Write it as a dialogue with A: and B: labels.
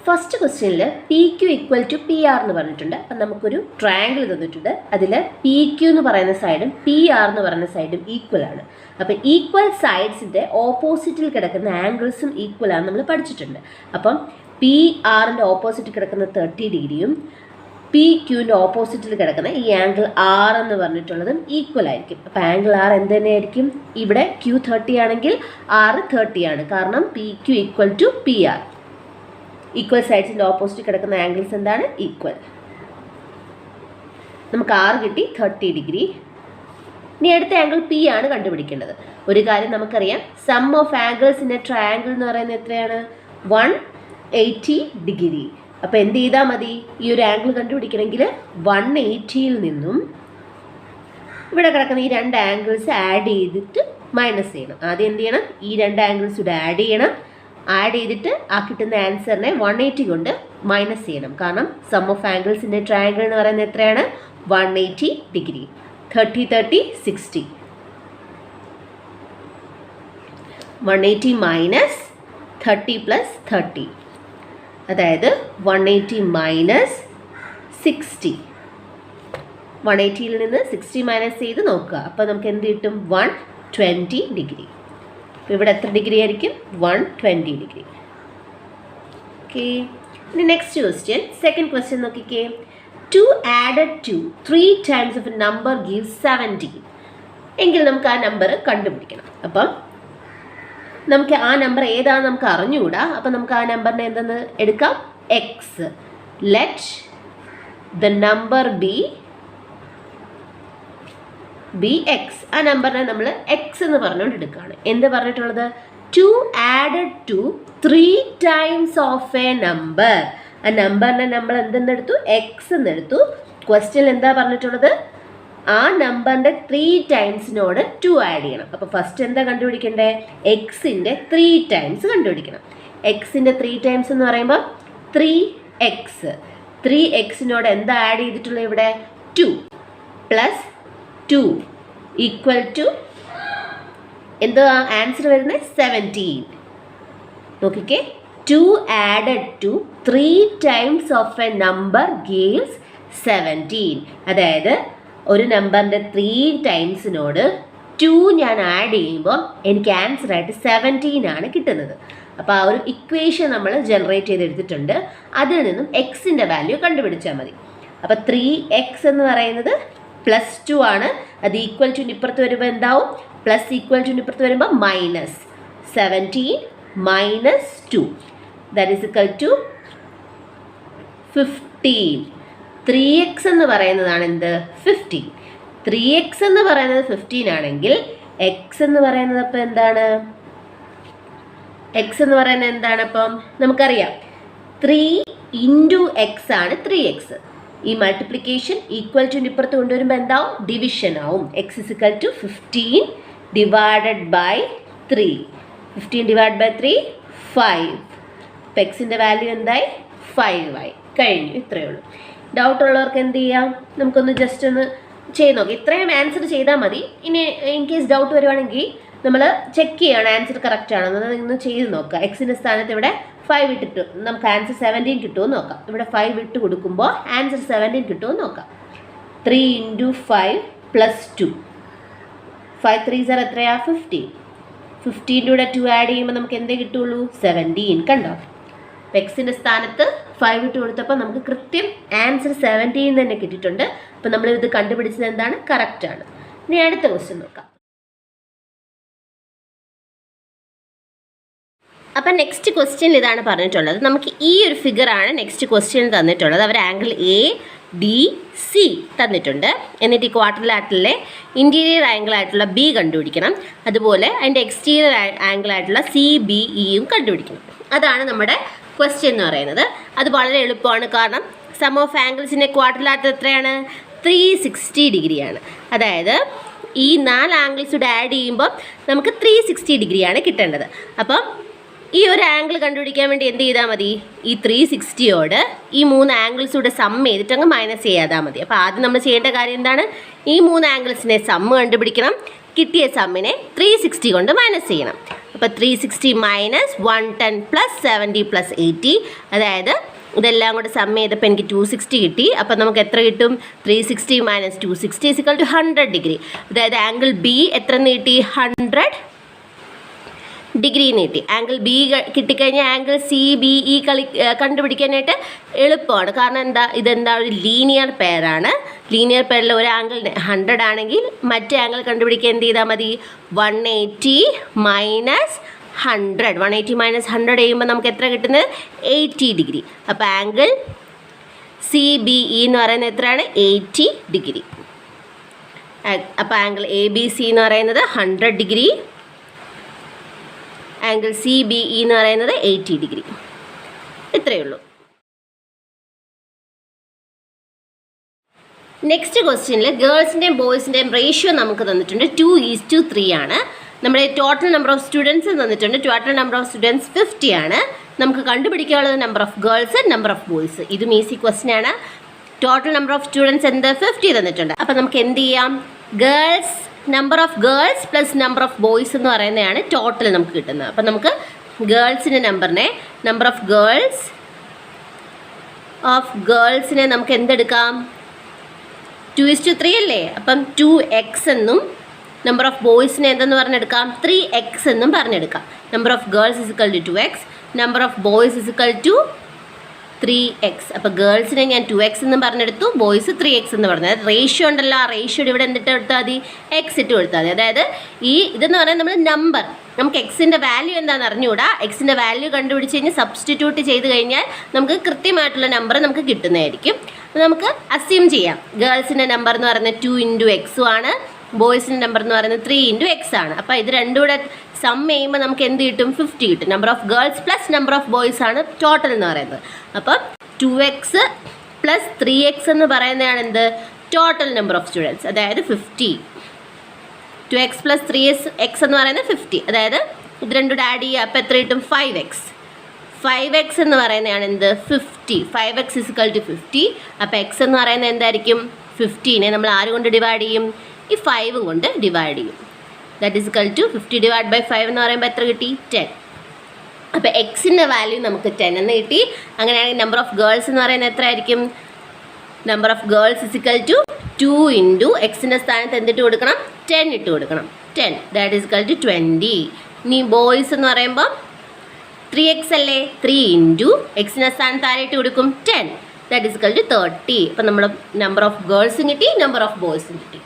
A: First ക്വസ്റ്റ്യനിൽ P Q equal to P R എന്ന് പറഞ്ഞിട്ടുണ്ട്. അപ്പം നമുക്കൊരു ട്രയാങ്കിൾ തന്നിട്ടുണ്ട്. അതിൽ പി ക്യു എന്ന് പറയുന്ന സൈഡും പി ആർ എന്ന് പറയുന്ന സൈഡും ഈക്വൽ ആണ്. അപ്പം ഈക്വൽ സൈഡ്സിൻ്റെ ഓപ്പോസിറ്റിൽ കിടക്കുന്ന ആംഗിൾസും ഈക്വൽ ആണ് നമ്മൾ പഠിച്ചിട്ടുണ്ട്. അപ്പം പി ആറിൻ്റെ ഓപ്പോസിറ്റ് കിടക്കുന്ന 30 ഡിഗ്രിയും പി ക്യൂവിൻ്റെ ഓപ്പോസിറ്റിൽ കിടക്കുന്ന ഈ ആംഗിൾ ആർ എന്ന് പറഞ്ഞിട്ടുള്ളതും ഈക്വൽ ആയിരിക്കും. അപ്പോൾ ആംഗിൾ ആർ എന്ത് തന്നെയായിരിക്കും? ഇവിടെ ക്യൂ 30 ആണെങ്കിൽ ആർ 30 ആണ്. കാരണം P Q equal to P R. Equal സൈഡ്സിൻ്റെ ഓപ്പോസിറ്റ് കിടക്കുന്ന ആംഗിൾസ് എന്താണ്? ഈക്വൽ. നമുക്ക് ആർ കിട്ടി 30 ഡിഗ്രി. ഇനി അടുത്ത ആംഗിൾ പി ആണ് കണ്ടുപിടിക്കേണ്ടത്. ഒരു കാര്യം നമുക്കറിയാം, sum of angles in a triangle എന്ന് പറയുന്നത് എത്രയാണ്? 180 ഡിഗ്രി. അപ്പോൾ എന്ത് ചെയ്താൽ മതി? ഈ ഒരു ആംഗിൾ കണ്ടുപിടിക്കണമെങ്കിൽ 180യിൽ നിന്നും ഇവിടെ കിടക്കുന്ന ഈ രണ്ട് ആംഗിൾസ് ആഡ് ചെയ്തിട്ട് മൈനസ് ചെയ്യണം. ആദ്യം എന്ത് ചെയ്യണം? ഈ രണ്ട് ആംഗിൾസ് ഇവിടെ ആഡ് ചെയ്യണം. ആഡ് ചെയ്തിട്ട് ആ കിട്ടുന്ന ആൻസറിനെ 180 കൊണ്ട് മൈനസ് ചെയ്യണം. കാരണം സം ഓഫ് ആംഗിൾസിൻ്റെ ട്രയാംഗിൾ എന്ന് പറയുന്നത് എത്രയാണ്? 180 ഡിഗ്രി. 30 30 60. 180 മൈനസ് 30 പ്ലസ് 30, അതായത് 180 മൈനസ് 60. 180യിൽ നിന്ന് 60 മൈനസ് ചെയ്ത് നോക്കുക. അപ്പോൾ നമുക്ക് എന്ത് കിട്ടും? 120 ഡിഗ്രി. അപ്പോൾ ഇവിടെ എത്ര ഡിഗ്രി ആയിരിക്കും? 120 ഡിഗ്രി. ഓക്കെ. ഇനി നെക്സ്റ്റ് ക്വസ്റ്റ്യൻ, സെക്കൻഡ് ക്വസ്റ്റ്യൻ നോക്കിക്കേ. 2 added to 3 times of a number gives 17. എങ്കിൽ നമുക്ക് ആ നമ്പർ കണ്ടുപിടിക്കണം. അപ്പം നമുക്ക് ആ നമ്പർ ഏതാണെന്ന് നമുക്ക് അറിഞ്ഞുകൂടാ. അപ്പം നമുക്ക് ആ നമ്പറിനെ എന്തെന്ന് എടുക്കാം? X. Let the number B X. ആ നമ്പറിനെ നമ്മൾ എക്സ് എന്ന് പറഞ്ഞുകൊണ്ട് എടുക്കുകയാണ്. എന്ത് പറഞ്ഞിട്ടുള്ളത്? 2 added to 3 times of a number. ആ നമ്പറിനെ നമ്മൾ എന്തെന്നെടുത്തു? എക്സ് എന്നെടുത്തു. ക്വസ്റ്റ്യൻ എന്താ പറഞ്ഞിട്ടുള്ളത്? ആ നമ്പറിൻ്റെ 3 ടൈംസിനോട് 2 ആഡ് ചെയ്യണം. അപ്പോൾ ഫസ്റ്റ് എന്താ കണ്ടുപിടിക്കണ്ടേ? എക്സിൻ്റെ 3 ടൈംസ് കണ്ടുപിടിക്കണം. എക്സിൻ്റെ 3 ടൈംസ് എന്ന് പറയുമ്പോൾ 3x. 3xനോട് എന്താ ആഡ് ചെയ്തിട്ടുള്ളത് ഇവിടെ? 2 പ്ലസ് 2 ഈക്വൽ ടു എന്താ ആൻസർ വരുന്നത്? 17. നോക്കിക്കേ, 2 added to 3 times of a number gives 17. അതായത് ഒരു നമ്പറിൻ്റെ 3 ടൈംസിനോട് 2 ഞാൻ ആഡ് ചെയ്യുമ്പോൾ എനിക്ക് ആൻസറായിട്ട് 17 ആണ് കിട്ടുന്നത്. അപ്പോൾ ആ ഒരു ഇക്വേഷൻ നമ്മൾ ജനറേറ്റ് ചെയ്തെടുത്തിട്ടുണ്ട്. അതിൽ നിന്നും എക്സിൻ്റെ വാല്യൂ കണ്ടുപിടിച്ചാൽ മതി. അപ്പോൾ 3x എന്ന് പറയുന്നത് +2 ആണ്. അത് ഈക്വൽ ടു ഇപ്പുറത്ത് വരുമ്പോൾ എന്താവും? പ്ലസ് ഈക്വൽ ടു ഇപ്പുറത്ത് വരുമ്പോൾ minus 17 minus 2, that is equal to 15. 3x എന്ന് പറയുന്നതാണ് എന്ത്? 15. 3x എന്ന് പറയുന്നത് 15 ആണെങ്കിൽ x എന്ന് പറയുന്നത് അപ്പം എന്താണ്? x എന്ന് പറയുന്നത് എന്താണ്? അപ്പം നമുക്കറിയാം 3 ഇൻറ്റു x ആണ് 3x. ഈ മൾട്ടിപ്ലിക്കേഷൻ ഈക്വൽ ടു ഇപ്പുറത്ത് കൊണ്ടുവരുമ്പോൾ എന്താവും? ഡിവിഷൻ ആവും. x is equal to 15 divided by 3. 15 divide by 3 5. അപ്പം എക്സിൻ്റെ വാല്യൂ എന്തായി? 5 ആയി. കഴിഞ്ഞു. ഇത്രയേ ഉള്ളൂ. ഡൗട്ട് ഉള്ളവർക്ക് എന്ത് ചെയ്യാം? നമുക്കൊന്ന് ജസ്റ്റ് ഒന്ന് ചെയ്ത് നോക്കാം. ഇത്രയും ആൻസർ ചെയ്താൽ മതി. ഇനി ഇൻ കേസ് ഡൗട്ട് വരുവാണെങ്കിൽ നമ്മൾ ചെക്ക് ചെയ്യണം ആൻസർ കറക്റ്റ് ആണെന്ന്. ഒന്ന് ചെയ്ത് നോക്കുക. എക്സിൻ്റെ സ്ഥാനത്ത് ഇവിടെ 5 ഇട്ടിട്ട് നമുക്ക് ആൻസർ 17 കിട്ടുമെന്ന് നോക്കാം. ഇവിടെ 5 ഇട്ട് കൊടുക്കുമ്പോൾ ആൻസർ 17 കിട്ടുമെന്ന് നോക്കാം. 3 ഇൻറ്റു 5 പ്ലസ് 2. 5 3 സാർ എത്രയാ? 15. 15 കൂടെ 2 ആഡ് ചെയ്യുമ്പോൾ നമുക്ക് എന്തേ കിട്ടുള്ളൂ? 17. കണ്ടോ? എക്സിൻ്റെ സ്ഥാനത്ത് 5 ഇട്ട് കൊടുത്തപ്പോൾ നമുക്ക് കൃത്യം ആൻസർ 17 തന്നെ കിട്ടിയിട്ടുണ്ട്. അപ്പോൾ നമ്മൾ ഇത് കണ്ടുപിടിച്ചത് എന്താണ്? കറക്റ്റാണ്. ഇനി അടുത്ത ക്വസ്റ്റ്യൻ നോക്കാം. അപ്പം നെക്സ്റ്റ് ക്വസ്റ്റ്യൻ ഇതാണ് പറഞ്ഞിട്ടുള്ളത്. നമുക്ക് ഈ ഒരു ഫിഗറാണ് നെക്സ്റ്റ് ക്വസ്റ്റ്യൻ തന്നിട്ടുള്ളത്. അവർ ആംഗിൾ ADC തന്നിട്ടുണ്ട്. എന്നിട്ട് ഈ ക്വാഡ്രിലാറ്ററലിലെ ഇൻറ്റീരിയർ ആംഗിൾ ആയിട്ടുള്ള B കണ്ടുപിടിക്കണം. അതുപോലെ അതിൻ്റെ എക്സ്റ്റീരിയർ ആംഗിൾ ആയിട്ടുള്ള CBEയും കണ്ടുപിടിക്കണം. അതാണ് നമ്മുടെ ക്വസ്റ്റ്യൻ എന്ന് പറയുന്നത്. അത് വളരെ എളുപ്പമാണ്. കാരണം സം ഓഫ് ആംഗിൾസിൻ്റെ ക്വാഡ്രിലാറ്ററൽ എത്രയാണ്? 360 ഡിഗ്രിയാണ്. അതായത് ഈ 4 ആംഗിൾസ് കൂടെ ആഡ് ചെയ്യുമ്പോൾ നമുക്ക് 360 ഡിഗ്രിയാണ് കിട്ടേണ്ടത്. അപ്പം ഈ ഒരു ആംഗിൾ കണ്ടുപിടിക്കാൻ വേണ്ടി എന്ത് ചെയ്താൽ മതി? ഈ 360യോട് ഈ 3 ആംഗിൾസ് കൂടെ സം ചെയ്തിട്ട് അങ്ങ് മൈനസ് ചെയ്യാതാൽ മതി. അപ്പോൾ ആദ്യം നമ്മൾ ചെയ്യേണ്ട കാര്യം എന്താണ്? ഈ 3 ആംഗിൾസിനെ സമ്മ് കണ്ടുപിടിക്കണം. കിട്ടിയ സമ്മിനെ 360 കൊണ്ട് മൈനസ് ചെയ്യണം. അപ്പോൾ 360 മൈനസ് 110 പ്ലസ് 70 പ്ലസ് 80, അതായത് ഇതെല്ലാം കൂടെ സം ചെയ്തപ്പോൾ എനിക്ക് 260 കിട്ടി. അപ്പോൾ നമുക്ക് എത്ര കിട്ടും? 360 മൈനസ് 260 ഈക്വൽ ടു 100 ഡിഗ്രി. അതായത് ആംഗിൾ ബി എത്ര നീട്ടി? 100 ഡിഗ്രി നീട്ടി. ആംഗിൾ ബി കിട്ടിക്കഴിഞ്ഞാൽ ആംഗിൾ സി ബി ഇ കണ്ടുപിടിക്കാനായിട്ട് എളുപ്പമാണ്. കാരണം എന്താ, ഇതെന്താ ഒരു ലീനിയർ പെയറാണ്. ലീനിയർ പെയറിൽ ഒരു ആംഗിൾ 100 ആണെങ്കിൽ മറ്റേ ആംഗിൾ കണ്ടുപിടിക്കാൻ എന്ത് ചെയ്താൽ മതി? 180 മൈനസ് 100. 180 മൈനസ് 100 ചെയ്യുമ്പോൾ നമുക്ക് എത്ര കിട്ടുന്നത്? 80 ഡിഗ്രി. അപ്പോൾ ആംഗിൾ സി ബി ഇ എന്ന് പറയുന്നത് എത്രയാണ്? 80 ഡിഗ്രി. അപ്പോൾ ആംഗിൾ എ ബി സി എന്ന് പറയുന്നത് 100 degree, angle C B E എന്ന് പറയുന്നത് 80 ഡിഗ്രി. ഇത്രയേ ഉള്ളൂ. നെക്സ്റ്റ് ക്വസ്റ്റ്യനിൽ ഗേൾസിൻ്റെയും ബോയ്സിൻ്റെയും റേഷ്യോ നമുക്ക് തന്നിട്ടുണ്ട്. 2:3 ആണ്. നമ്മുടെ ടോട്ടൽ നമ്പർ ഓഫ് സ്റ്റുഡൻസ് തന്നിട്ടുണ്ട്. ടോട്ടൽ നമ്പർ ഓഫ് സ്റ്റുഡൻസ് 50 ആണ്. നമുക്ക് കണ്ടുപിടിക്കാനുള്ളത് number of girls, number of boys. ഇതും ഈസി ക്വസ്റ്റ്യൻ ആണ്. ടോട്ടൽ നമ്പർ ഓഫ് സ്റ്റുഡൻസ് എന്ത്? 50 തന്നിട്ടുണ്ട്. അപ്പം നമുക്ക് എന്ത് ചെയ്യാം? Girls, number of girls plus number of boys എന്ന് പറയുന്നതാണ് ടോട്ടൽ നമുക്ക് കിട്ടുന്നത്. അപ്പം നമുക്ക് ഗേൾസിൻ്റെ നമ്പർ ഓഫ് ഗേൾസിനെ നമുക്ക് എന്തെടുക്കാം? 2:3 അല്ലേ? അപ്പം 2x എന്നും നമ്പർ ഓഫ് ബോയ്സിനെ എന്തെന്ന് പറഞ്ഞെടുക്കാം? 3x എന്നും പറഞ്ഞെടുക്കാം. Number of girls is equal to 2x, number of boys is equal to 3x. അപ്പോൾ ഗേൾസിനെ ഞാൻ 2x എന്ന് പറഞ്ഞെടുത്തു, ബോയ്സ് 3x എന്ന് പറഞ്ഞത്. റേഷ്യോ ഉണ്ടല്ലോ, ആ റേഷ്യോയുടെ ഇവിടെ എന്തിട്ട് കൊടുത്താൽ മതി? എക്സ് ഇട്ട് കൊടുത്താൽ മതി. അതായത് ഇതെന്ന് പറയുന്നത് നമ്മൾ നമ്പർ, നമുക്ക് എക്സിൻ്റെ വാല്യൂ എന്താണെന്ന് അറിഞ്ഞുകൂടാ. എക്സിൻ്റെ വാല്യൂ കണ്ടുപിടിച്ച് കഴിഞ്ഞാൽ സബ്സ്റ്റിറ്റ്യൂട്ട് ചെയ്ത് കഴിഞ്ഞാൽ നമുക്ക് കൃത്യമായിട്ടുള്ള നമ്പർ നമുക്ക് കിട്ടുന്നതായിരിക്കും. അപ്പോൾ നമുക്ക് അസ്യൂം ചെയ്യാം ഗേൾസിൻ്റെ നമ്പർ എന്ന് പറയുന്നത് 2 × x ആണ്, ബോയ്സിൻ്റെ നമ്പർ എന്ന് പറയുന്നത് 3 × x ആണ്. അപ്പോൾ ഇത് രണ്ടും കൂടെ സം ചെയ്യുമ്പോൾ നമുക്ക് എന്ത് കിട്ടും? 50 കിട്ടും. Number of girls plus number of boys ആണ് ടോട്ടൽ എന്ന് പറയുന്നത്. അപ്പം 2x പ്ലസ് 3x എന്ന് പറയുന്നതാണ് എന്ത്? ടോട്ടൽ നമ്പർ ഓഫ് സ്റ്റുഡൻസ്, അതായത് 50. 2x പ്ലസ് 3x എന്ന് പറയുന്നത് 50, അതായത് ഇത് രണ്ടും കൂടെ ആഡ് ചെയ്യുക. അപ്പോൾ എത്ര കിട്ടും? 5x എന്ന് പറയുന്നതാണ് എന്ത്? 50. 5x is equal to 50. അപ്പോൾ x എന്ന് പറയുന്നത് എന്തായിരിക്കും? 15നെ നമ്മൾ ആര് കൊണ്ട് ഡിവൈഡ് ചെയ്യും? ഈ 5 കൊണ്ട് ഡിവൈഡ് ചെയ്യും. That is equal to 50 divide by 5 എന്ന് പറയുമ്പോൾ എത്ര കിട്ടി? 10. അപ്പോൾ എക്സിൻ്റെ വാല്യൂ നമുക്ക് 10 എന്ന് കിട്ടി. അങ്ങനെയാണെങ്കിൽ നമ്പർ ഓഫ് ഗേൾസ് എന്ന് പറയുന്നത് എത്ര ആയിരിക്കും? Number of girls is equal to 2 × എക്സിൻ്റെ സ്ഥാനത്ത് എന്തിട്ട് കൊടുക്കണം? 10 ഇട്ട് കൊടുക്കണം. 10 ദാറ്റ് ഇസ് ഇക്വൽ ടു 20. ഇനി ബോയ്സ് എന്ന് പറയുമ്പോൾ 3x അല്ലേ? 3 × എക്സിൻ്റെ സ്ഥാനത്ത് ആരായിട്ട് കൊടുക്കും? 10 ദാറ്റ് ഇസ് ഇക്വൽ ടു 30. അപ്പം നമ്മുടെ നമ്പർ ഓഫ് ഗേൾസും കിട്ടി, നമ്പർ ഓഫ് ബോയ്സും കിട്ടി.